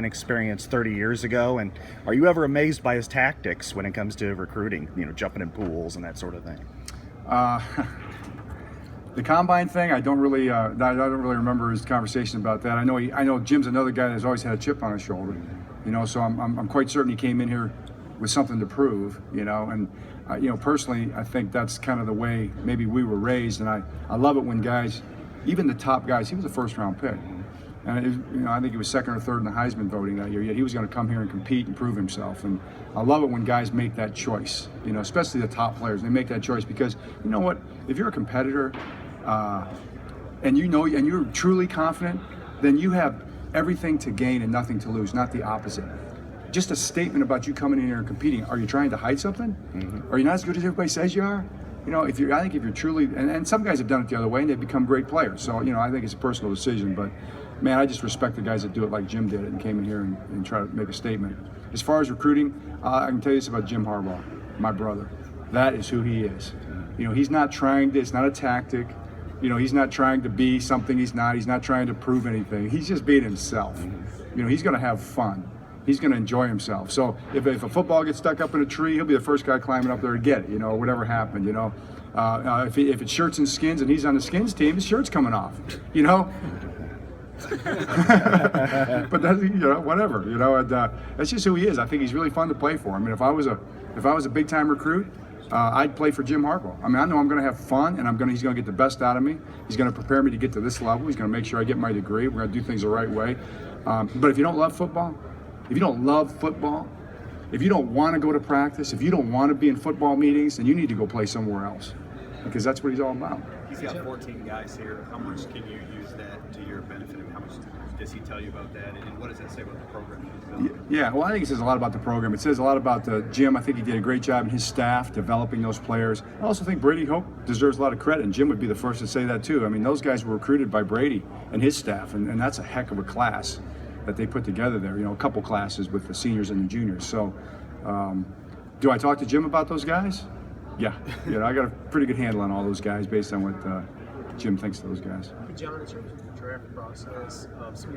experience 30 years ago, and are you ever amazed by his tactics when it comes to recruiting, jumping in pools and that sort of thing? The combine thing, I don't really remember his conversation about that. I know Jim's another guy that's always had a chip on his shoulder, so I'm quite certain he came in here with something to prove, and personally, I think that's kind of the way maybe we were raised, and I love it when guys, even the top guys, he was a first-round pick, and I think he was second or third in the Heisman voting that year, yet he was going to come here and compete and prove himself, and I love it when guys make that choice, especially the top players, they make that choice because, you know what, if you're a competitor, and you're truly confident, then you have everything to gain and nothing to lose, not the opposite. Just a statement about you coming in here and competing. Are you trying to hide something? Mm-hmm. Are you not as good as everybody says you are? I think if you're truly, and some guys have done it the other way and they've become great players. So, I think it's a personal decision, but man, I just respect the guys that do it like Jim did it and came in here and try to make a statement. As far as recruiting, I can tell you this about Jim Harbaugh, my brother. That is who he is. He's not trying to, it's not a tactic. He's not trying to be something he's not. He's not trying to prove anything. He's just being himself. He's going to have fun. He's going to enjoy himself. So if a football gets stuck up in a tree, he'll be the first guy climbing up there to get it, whatever happened, if it's shirts and skins and he's on the skins team, his shirt's coming off, But that's, whatever, and, that's just who he is. I think he's really fun to play for. I mean, if I was a big time recruit, I'd play for Jim Harbaugh. I mean, I know I'm going to have fun, and he's going to get the best out of me. He's going to prepare me to get to this level. He's going to make sure I get my degree. We're going to do things the right way. But if you don't love football, if you don't want to go to practice, if you don't want to be in football meetings, then you need to go play somewhere else, because that's what he's all about. He's got 14 guys here. How much can you use that to your benefit? How much does he tell you about that? And what does that say about the program he's building? Yeah, well, I think it says a lot about the program. It says a lot about Jim. I think he did a great job in his staff developing those players. I also think Brady Hope deserves a lot of credit, and Jim would be the first to say that too. I mean, those guys were recruited by Brady and his staff, and that's a heck of a class that they put together there, a couple classes with the seniors and the juniors. So, do I talk to Jim about those guys? Yeah, I got a pretty good handle on all those guys based on what Jim thinks of those guys. John, in terms of the draft process, some